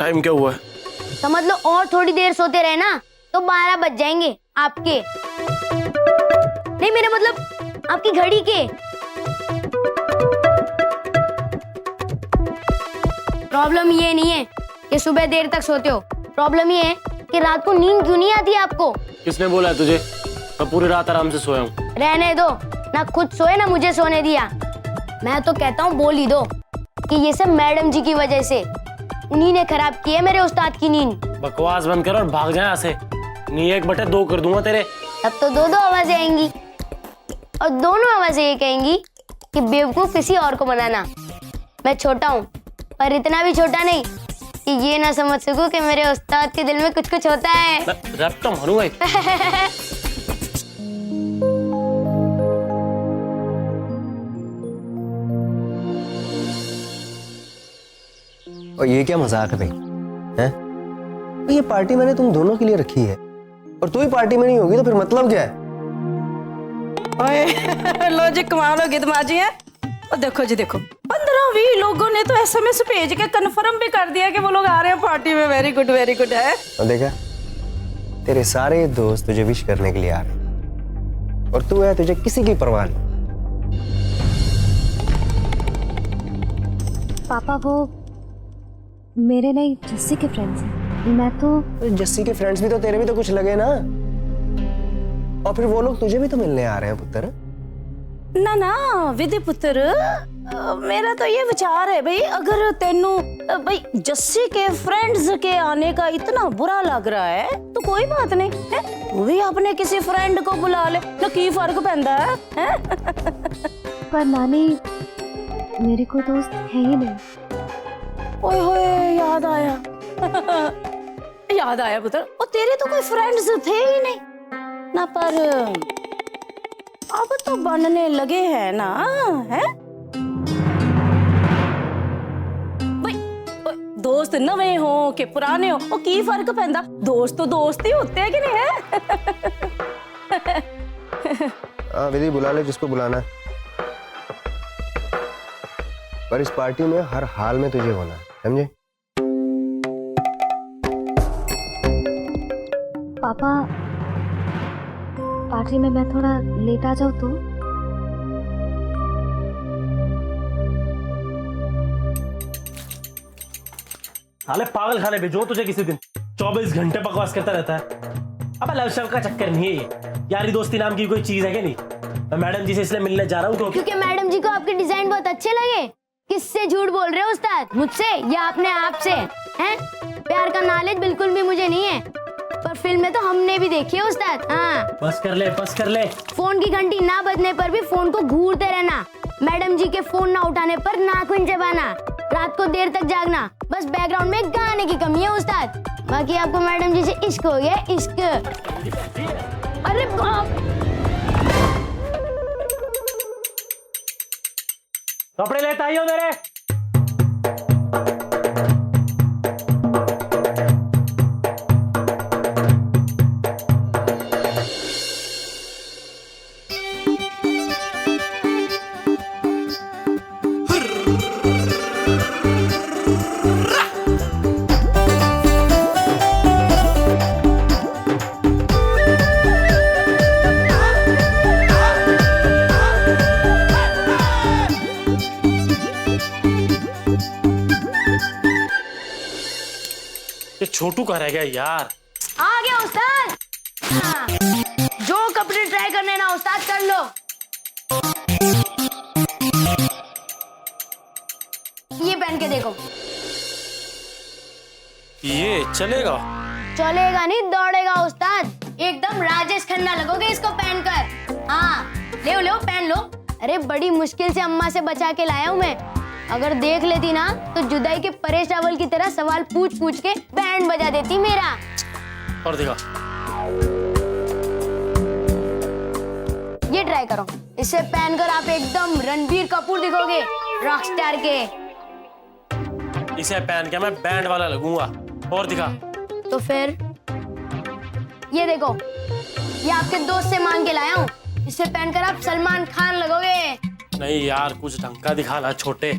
Time क्या हुआ है? समझ लो और थोड़ी देर सोते रहे ना तो 12 बज जाएंगे आपके, नहीं मेरा मतलब आपकी घड़ी के। प्रॉब्लम ये नहीं है कि सुबह देर तक सोते हो, प्रॉब्लम ये है कि रात को नींद क्यों नहीं आती आपको। किसने बोला है तुझे? मैं पूरी रात आराम से सोया हूँ। रहने दो ना, खुद सोए ना मुझे सोने दिया। मैं तो कहता हूँ बोल ही दो कि ये सब मैडम जी की वजह से, उन्हीं ने खराब की है मेरे उस्ताद की नींद। बकवास बंद कर और भाग जाए यहाँ से, नहीं 1/2 कर दूंगा तेरे। तब तो दो आवाजें आएंगी और दोनों आवाजें ये कहेंगी कि बेवकूफ किसी और को बनाना। मैं छोटा हूँ पर इतना भी छोटा नहीं कि ये ना समझ सकूं कि मेरे उस्ताद के दिल में कुछ कुछ होता है। रब तो मरूंगा। और ये क्या मजाक है भाई? हैं? तो ये पार्टी मैंने तुम दोनों के लिए रखी है और तू ही पार्टी में नहीं होगी तो फिर मतलब क्या है? ओए लो जी, कमाल हो गई तुम्हारी है। और देखो जी देखो, 15-20 लोगों ने तो SMS भेज के कंफर्म भी कर दिया कि वो लोग आ रहे हैं पार्टी में। वेरी गुड है। और देखा, तेरे सारे दोस्त तुझे विश करने के लिए आ रहे हैं और तू है, तुझे किसी की परवाह नहीं। पापा वो मेरे नहीं जस्सी के फ्रेंड्स हैं। मैं तो जस्सी के फ्रेंड्स भी तो तेरे भी तो कुछ लगे ना, और फिर वो लोग तुझे भी तो मिलने आ रहे हैं पुत्र। ना ना विधि पुत्र, मेरा तो ये विचार है भाई, अगर तेनू भाई जस्सी के फ्रेंड्स के आने का इतना बुरा लग रहा है तो कोई बात नहीं है, तू भी अपने किसी फ्रेंड को बुला ले तो की फर्क पैंदा है? पर नानी मेरे को दोस्त है ही नहीं। ओए होए, याद आया याद आया पुत्र, और तेरे तो कोई फ्रेंड्स थे ही नहीं ना, पर अब तो बनने लगे हैं ना, है भाई? दोस्त नवे हो कि पुराने हो, वो की फर्क पैंदा? दोस्त तो दोस्त ही होते हैं कि नहीं है? हाँ विधि, बुला ले जिसको बुलाना है, पर इस पार्टी में हर हाल में तुझे होना है, समझे? पापा पार्टी में मैं थोड़ा लेट आ जाऊँ तो? साले पागल खाने भेजो तुझे किसी दिन, 24 घंटे बकवास करता रहता है। अब लव शव का चक्कर नहीं है ये, यारी दोस्ती नाम की कोई चीज है कि नहीं? मैं मैडम जी से इसलिए मिलने जा रहा हूँ क्योंकि मैडम जी को आपके डिजाइन बहुत अच्छे लगे। किससे झूठ बोल रहे हो उस्ताद, मुझसे या अपने आप से? हैं? प्यार का नॉलेज बिल्कुल भी मुझे नहीं है, पर फिल्में तो हमने भी देखी है उस्ताद। हाँ बस कर ले। फोन की घंटी ना बजने पर भी फोन को घूरते रहना, मैडम जी के फोन ना उठाने पर नाखून चबाना, रात को देर तक जागना, बस बैकग्राउंड में गाने की कमी है उस्ताद। बाकी आपको मैडम जी से इश्क हो गया, इश्क। अरे बाप, कपड़े लेता ही हो मेरे। छोटू का रह गया यार। आ गया उस्ताद। हाँ। जो कपड़े ट्राई करने ना उस्ताद कर लो। ये पहन के देखो। ये चलेगा? चलेगा नहीं, दौड़ेगा उस्ताद, एकदम राजेश खन्ना लगोगे इसको पहनकर। हाँ ले पहन लो। अरे बड़ी मुश्किल से अम्मा से बचा के लाया हूँ मैं, अगर देख लेती ना तो जुदाई के परेश रावल की तरह सवाल पूछ पूछ के बैंड बजा देती मेरा। और दिखा, ये ट्राई करो, इसे पहनकर आप एकदम रणबीर कपूर दिखोगे, रॉकस्टार के। इसे पहन के मैं बैंड वाला लगूंगा। और दिखा। तो फिर ये देखो, ये आपके दोस्त से मांग के लाया हूँ, इसे पहनकर आप सलमान खान लगोगे। नहीं यार, कुछ ढंग का दिखा ला छोटे।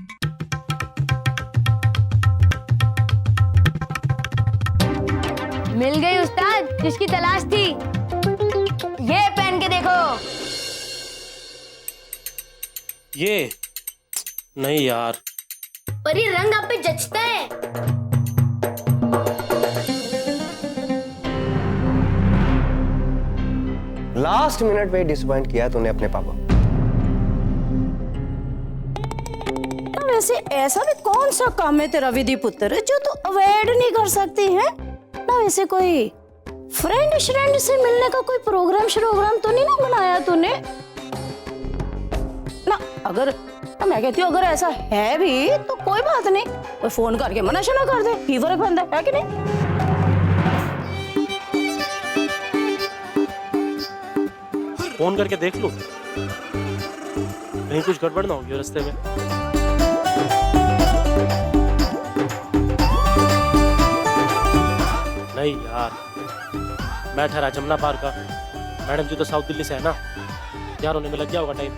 मिल गई उस्ताद जिसकी तलाश थी। ये पहन के देखो। ये नहीं यार, पर ये रंग आप पे जचता है। लास्ट मिनट पे डिसअपॉइंट किया तूने अपने पापा। वैसे ऐसा भी कौन सा काम है तेरा विधि पुत्र जो तू अवॉइड नहीं कर सकती है ना? वैसे कोई फ्रेंड से मिलने का कोई प्रोग्राम तो नहीं ना बनाया तूने ना? अगर तो मैं कहती हूँ अगर ऐसा है भी तो कोई बात नहीं, कोई फोन करके मना शना कर दे, की फर्क पड़ता है कि नहीं? फोन करके देख लो, कहीं कुछ गड़बड़ ना होगी रास्ते में। नहीं यार, मैं ठहरा जमुना पार का, मैडम जी तो साउथ दिल्ली से है ना, यार होने में लग गया होगा टाइम।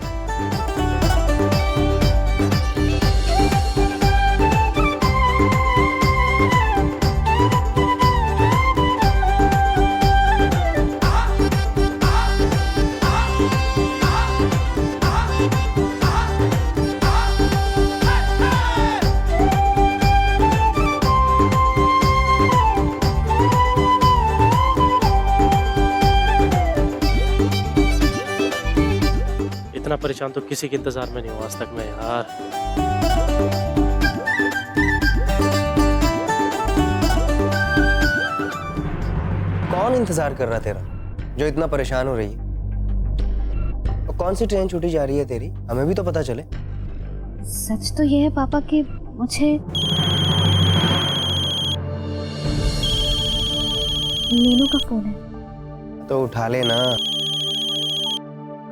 इतना परेशान तो किसी के इंतजार में नहीं हुआ आज तक मैं यार। कौन इंतजार कर रहा तेरा जो इतना परेशान हो रही है? और कौन सी ट्रेन छूटी जा रही है तेरी, हमें भी तो पता चले। सच तो ये है पापा कि मुझे मीनू का फोन है। तो उठा लेना।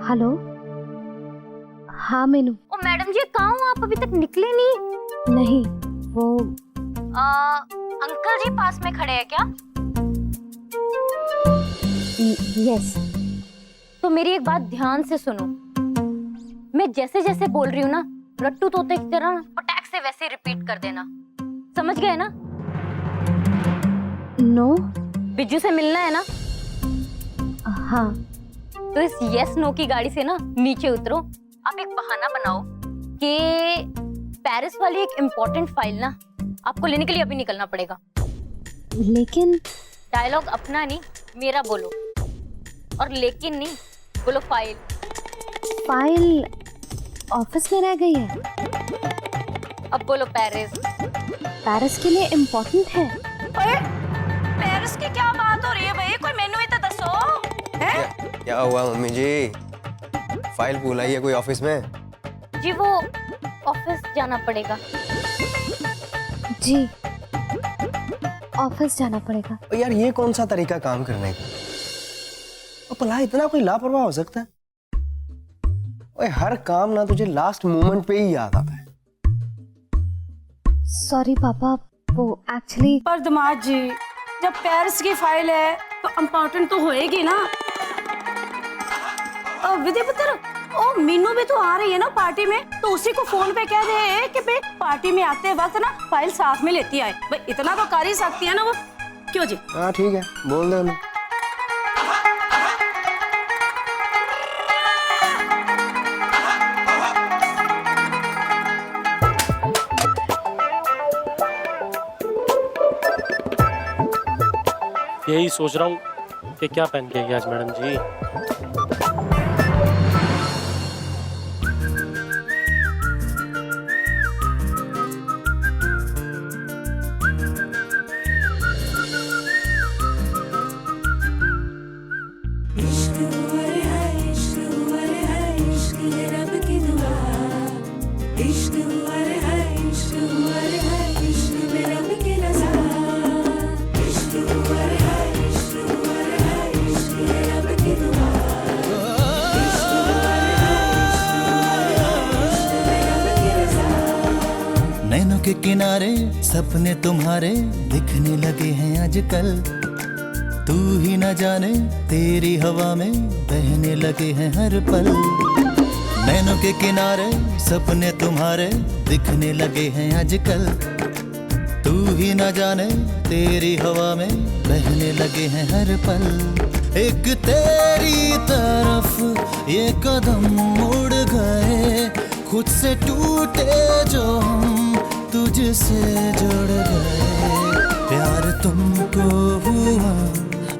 हेलो, हाँ मीनू। ओ मैडम जी कहाँ हो आप? अभी तक निकले नहीं? नहीं, वो अंकल जी पास में खड़े हैं क्या? यस। तो मेरी एक बात ध्यान से सुनो, मैं जैसे जैसे बोल रही हूँ ना, रट्टू तोते की तरह पटाख से वैसे रिपीट कर देना, समझ गए ना? नो। बिज्जू से मिलना है ना? हाँ। तो इस यस नो की गाड़ी से ना नीचे उतरो। आप एक बहाना बनाओ कि पेरिस वाली एक इम्पोर्टेंट फाइल ना आपको लेने के लिए अभी निकलना पड़ेगा। लेकिन डायलॉग अपना नहीं मेरा बोलो, और लेकिन नहीं बोलो, फाइल। फाइल ऑफिस में रह गई है। अब बोलो पेरिस। पेरिस के लिए इम्पोर्टेंट है। ओए, पेरिस की क्या बात हो रही है भाई? कोई मेनू ही तो दसो। हैं? क्या हुआ मम्मी जी, फाइल भूल आई है कोई ऑफिस में? जी वो ऑफिस जाना पड़ेगा। जी ऑफिस जाना पड़ेगा। और यार ये कौन सा तरीका काम करने का? और भला इतना कोई लापरवाह हो सकता है? ओए हर काम ना तुझे लास्ट मोमेंट पे ही याद आता है। सॉरी पापा, वो एक्चुअली। पर दामाद जी, जब पेरिस की फाइल है तो इम्पोर्टेंट तो होएगी ना। विधि पुत्र, ओ मीनू भी तो आ रही है ना पार्टी में, तो उसी को फोन पे कह दे कि भाई पार्टी में आते वक्त ना फाइल साथ में लेती आए। भाई इतना तो कर ही सकती है ना वो, क्यों जी? हाँ ठीक है, बोल दे उन्हें। यही सोच रहा हूँ कि क्या पहन के आई आज मैडम जी। नैनों के किनारे सपने तुम्हारे दिखने लगे हैं आजकल, तू ही न जाने तेरी हवा में बहने लगे हैं हर पल। नैनों के किनारे सपने तुम्हारे दिखने लगे हैं आजकल, तू ही न जाने तेरी हवा में बहने लगे हैं हर पल। एक तेरी तरफ ये कदम मुड़ गए, खुद से टूटे जो हम तुझसे जुड़ गए। प्यार तुमको हुआ,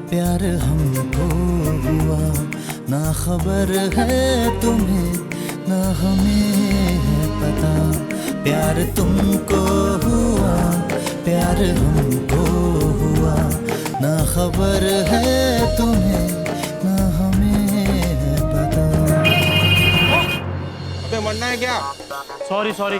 प्यार हमको हुआ, ना खबर है तुम्हें ना हमें है पता। प्यार तुमको हुआ, प्यार हमको हुआ, ना खबर है तुम्हें ना हमें है पता। अबे मरना है क्या? Sorry sorry.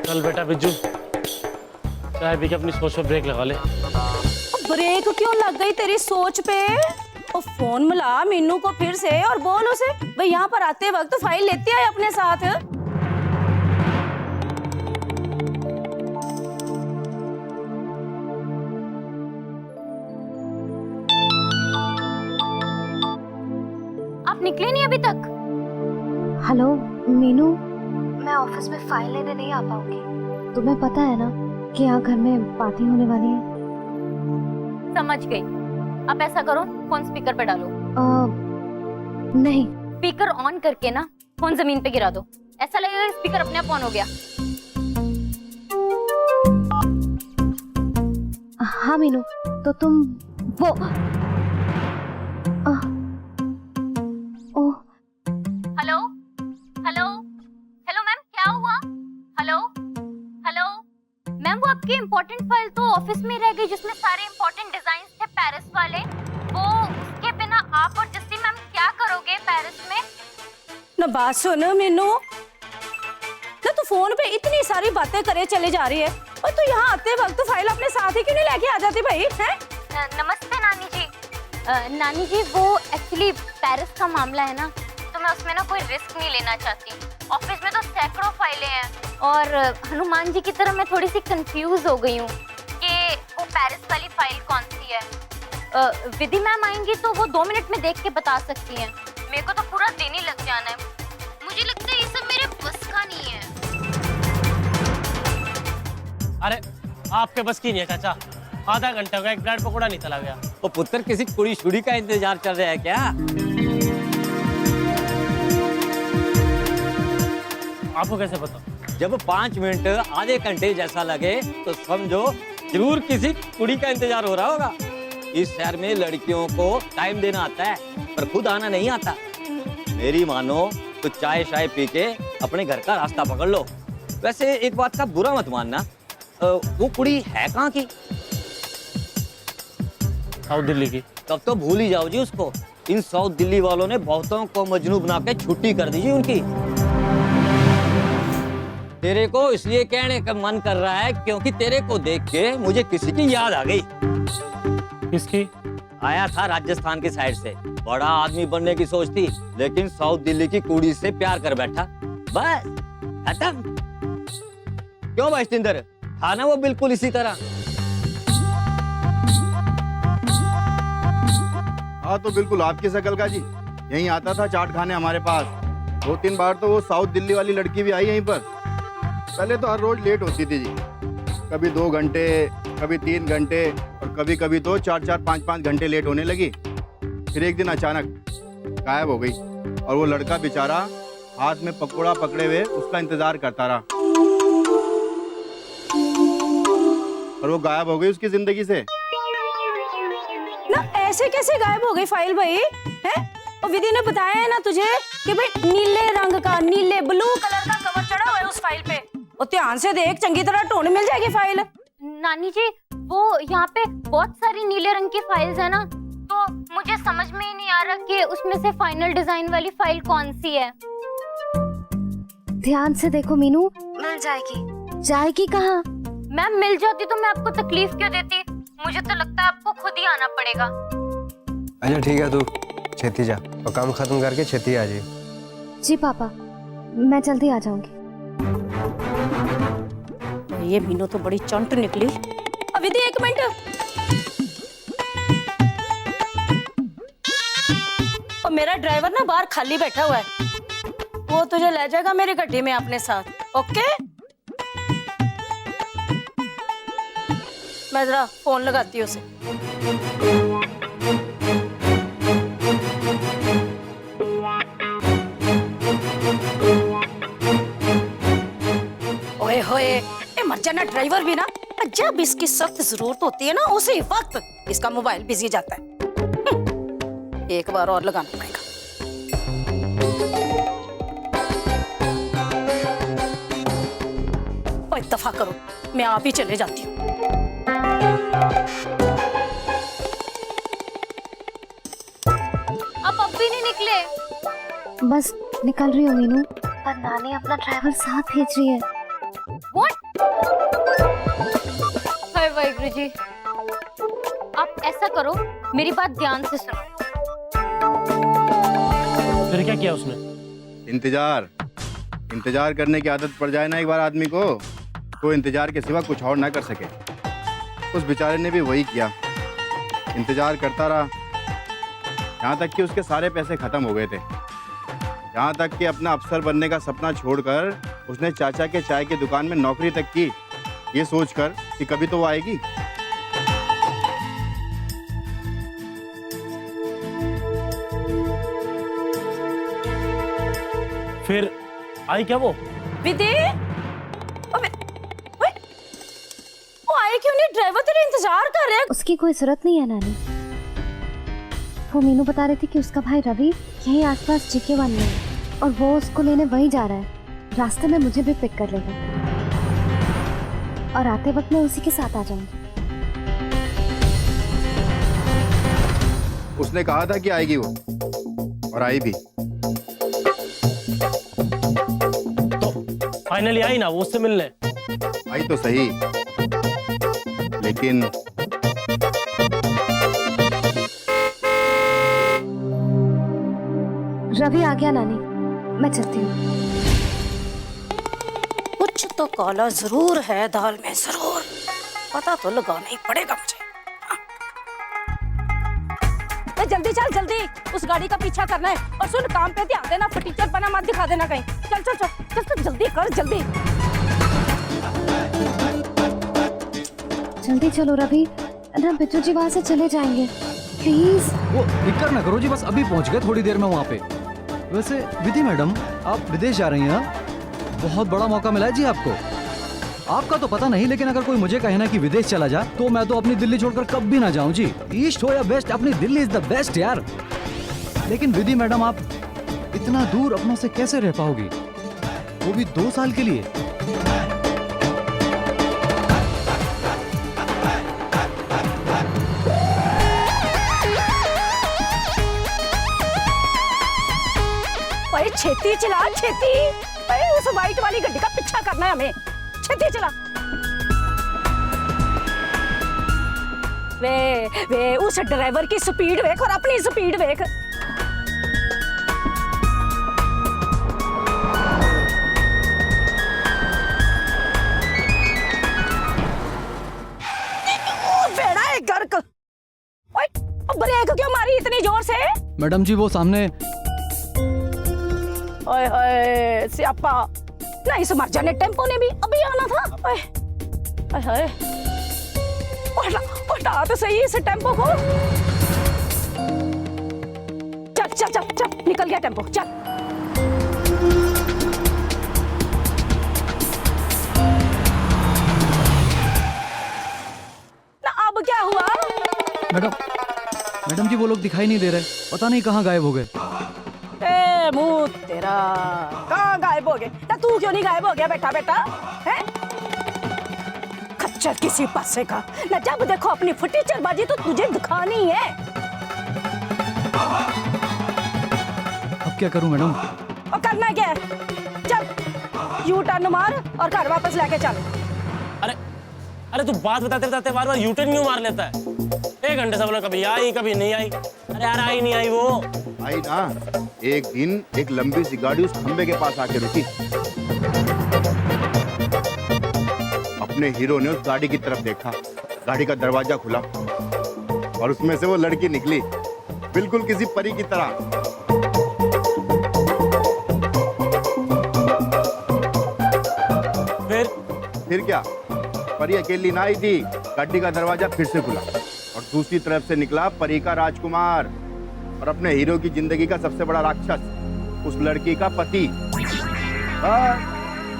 चल बेटा बिज्जू, चाय पी के अपनी सोच पे ब्रेक लगा ले। ब्रेक क्यों लग गई तेरी सोच पे? ओ फोन मिला मीनू को फिर से और बोल उसे भाई यहाँ पर आते वक्त फाइल लेते आए अपने साथ। आप निकले नहीं अभी तक? हेलो मीनू, मैं ऑफिस में फाइल लेने नहीं आ पाऊंगी। तुम्हें पता है ना कि यहाँ घर में पार्टी होने वाली है। समझ गई। आप ऐसा करो, फोन स्पीकर पे डालो। नहीं। स्पीकर ऑन करके ना फोन जमीन पे गिरा दो, ऐसा लगेगा स्पीकर अपने आप ऑन हो गया। हाँ मीनू, तो तुम वो हेलो हेलो हेलो मैम, क्या हुआ? हेलो हेलो मैम, वो आपकी इम्पोर्टेंट फाइल तो ऑफिस में रह गई जिसमें सारे इम्पोर्टेंट डिजाइन थे पेरिस वाले। वो उसके बिना आप और जस्सी मैम क्या करोगे पेरिस में? ना बात सुन मीनू, ना तू फोन पे इतनी सारी बातें करे चले जा रही है और तू यहाँ आते वक्त फाइल अपने साथ ही क्यों नहीं लेके आ जाती भाई? हैं? नमस्ते नानी जी। नानी जी, वो एक्चुअली पेरिस का मामला है ना, तो मैं उसमें ना कोई रिस्क नहीं लेना चाहती। ऑफिस में तो सैकड़ों फाइलें हैं और हनुमान जी की तरह मैं थोड़ी सी कंफ्यूज हो गई हूँ कि वो पेरिस वाली फाइल कौन सी है। विधि मैम आएंगी तो वो 2 मिनट में देख के बता सकती हैं। मेरे को तो पूरा दिन ही लग जाना है। मुझे लगता है ये सब मेरे बस का नहीं है। अरे आपके बस की नहीं है चाचा, आधा घंटा हो गया, एक ब्रेड पकौड़ा नहीं चला गया। तो पुत्र किसी कुड़ी शुड़ी का इंतजार चल रहा है क्या? आपको कैसे पता? जब 5 मिनट आधे घंटे जैसा लगे तो समझो जरूर किसी कुड़ी का इंतजार हो रहा होगा। इस शहर में लड़कियों को टाइम देना आता है पर खुद आना नहीं आता। मेरी मानो तो चाय शाय पी के अपने घर का रास्ता पकड़ लो। वैसे एक बात का बुरा मत मानना, वो कुड़ी है कहाँ की? साउथ दिल्ली की। तब तो भूल ही जाओ जी उसको। इन साउथ दिल्ली वालों ने बहुतों को मजनू बना के छुट्टी कर दी जी उनकी। तेरे को इसलिए कहने का मन कर रहा है क्योंकि तेरे को देख के मुझे किसी की याद आ गई। किसकी? आया था राजस्थान की साइड से, बड़ा आदमी बनने की सोच थी लेकिन साउथ दिल्ली की कुड़ी से प्यार कर बैठा, बस खत्म। क्यों भाई जितेंद्र, था ना वो बिल्कुल इसी तरह? हाँ तो बिल्कुल आपकी शकल का जी। यहीं आता था चाट खाने हमारे पास। 2-3 बार तो वो साउथ दिल्ली वाली लड़की भी आई यहीं पर। पहले तो हर रोज लेट होती थी जी, कभी 2 घंटे, कभी 3 घंटे और कभी कभी तो 4-4, 5-5 घंटे लेट होने लगी। फिर एक दिन अचानक गायब हो गई और वो लड़का बेचारा हाथ में पकौड़ा पकड़े हुए उसका इंतजार करता रहा और वो गायब हो गई उसकी जिंदगी से। ना ऐसे कैसे गायब हो गई फाइल भाई? हैं? और विधि ने बताया है ना तुझे कि भाई नीले रंग का, नीले ब्लू कलर का कवर चढ़ा हुआ है उस फाइल पे। और ध्यान से देख, चंगी तरह ढूंढ मिल जाएगी फाइल। नानी जी, वो यहाँ पे बहुत सारी नीले रंग की फाइल्स है ना, तो मुझे समझ में ही नहीं आ रहा कि उसमें से फाइनल डिजाइन वाली फाइल कौन सी है। ध्यान से देखो मीनू, मिल जाएगी। जाएगी कहाँ? मैम मिल जाती तो मैं आपको तकलीफ क्यों देती? मुझे तो लगता है आपको खुद ही आना पड़ेगा। अच्छा ठीक है, तू छेती जा और काम खत्म करके छेती आ जाइए। जी पापा, मैं जल्दी आ जाऊंगी। ये मीनू तो बड़ी चंट निकली। विधि एक मिनट। और मेरा ड्राइवर ना बाहर खाली बैठा हुआ है, वो तुझे ले जाएगा मेरी गड्डी में अपने साथ। ओके, मैं जरा फोन लगाती हूँ उसे। ओए होए, ये मर्जाना ड्राइवर भी ना, जब इसकी सख्त जरूरत होती है ना उसी वक्त इसका मोबाइल बिजी जाता है। एक बार और लगाना पड़ेगा। ओए दफा करो, मैं आप ही चले जाती हूँ। अब भी नहीं निकले। बस निकल रही हूँ मीनू, पर नानी अपना ड्राइवर साथ भेज रही है। What? हाय वाहिगुरु जी, आप ऐसा करो, मेरी बात ध्यान से सुनो। फिर क्या किया उसने? इंतजार करने की आदत पड़ जाए ना एक बार आदमी को, तो इंतजार के सिवा कुछ और ना कर सके। उस बेचारे ने भी वही किया, इंतजार करता रहा, यहाँ तक कि उसके सारे पैसे खत्म हो गए थे। यहाँ तक कि अपना अफसर बनने का सपना छोड़कर उसने चाचा के चाय की दुकान में नौकरी तक की, ये सोचकर कि कभी तो वो आएगी। फिर आई क्या वो? विधि, वो आए क्यों नहीं? ड्राइवर तेरे इंतजार कर रहे हैं। उसकी कोई जरूरत नहीं है नानी। वो मीनू बता रही थी कि उसका भाई रवि यहीं आसपास जीके1 में है और वो उसको लेने वहीं जा रहा है। रास्ते में मुझे भी पिक कर लेगा और आते वक्त मैं उसी के साथ आ जाऊंगी। उसने कहा था कि आएगी वो, और आई भी। तो फाइनली आई ना वो उससे मिलने? आई तो सही, लेकिन रवि आ गया नानी, मैं चलती हूँ। कुछ तो काला जरूर है दाल में, जरूर पता तो लगाना ही पड़ेगा मुझे। तो जल्दी चल, जल्दी उस गाड़ी का पीछा करना है। और सुन, काम पे ध्यान देना, फटीचर बना मत दिखा देना कहीं। चल चल चल चल, चल जल्दी कर, जल्दी। जल्दी चलो रवि, ना बिट्टू जी वहाँ से चले जाएंगे, प्लीज। वो फिक्र ना करो जी, बस अभी पहुंच गए, थोड़ी देर में वहाँ पे। वैसे विधि मैडम, आप विदेश जा रही हैं? बहुत बड़ा मौका मिला है जी आपको। आपका तो पता नहीं, लेकिन अगर कोई मुझे कहे ना कि विदेश चला जा, तो मैं तो अपनी दिल्ली छोड़कर कब भी ना जाऊं जी। ईस्ट हो या वेस्ट, अपनी दिल्ली इज द बेस्ट यार। लेकिन विधि मैडम, आप इतना दूर अपनों से कैसे रह पाओगी, वो भी 2 साल के लिए? भाई छेती चला, छेती। भाई उस व्हाइट वाली गड्डी का पीछा करना है हमें, छेती चला। वे उस ड्राइवर की स्पीड देख और अपनी स्पीड देख। बेड़ा है गर्क। ब्रेक क्यों मारी इतनी जोर से? मैडम जी, वो सामने। ओए ओए सियापा, ना इस मर्जाने टेम्पो ने भी अभी आना था। ओए ओए, उठा तो सही इस टेम्पो को। चल चल चल चल, निकल गया टेम्पो, चल। ना अब क्या हुआ? मैडम जी, वो लोग दिखाई नहीं दे रहे, पता नहीं कहाँ गायब हो गए। मुंह तेरा, कहाँ गायब हो गए? ना तू क्यों नहीं गायब हो गया बेटा? बेटा है खच्चर किसी पासे का ना, जब देखो अपनी फटीचरबाजी तो तुझे दिखानी है। अब क्या करूं मैडम? और करना क्या है? चल यू टर्न मार और घर वापस लेके चल। अरे तू बात बताते बताते बार बार यू टर्न क्यों मार लेता है? 1 घंटे से बोला कभी आई कभी नहीं आई। अरे यार आई नहीं आई वो। आई ना, एक दिन एक लंबी सी गाड़ी उस खंबे के पास आके रुकी। अपने हीरो ने उस गाड़ी की तरफ देखा, गाड़ी का दरवाजा खुला और उसमें से वो लड़की निकली, बिल्कुल किसी परी की तरह। फिर क्या, परी अकेली ना आई थी, गाड़ी का दरवाजा फिर से खुला और दूसरी तरफ से निकला परी का राजकुमार और अपने हीरो की जिंदगी का सबसे बड़ा राक्षस, उस लड़की का पति।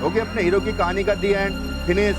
हो गई अपने हीरो की कहानी का दी एंड फिनिश।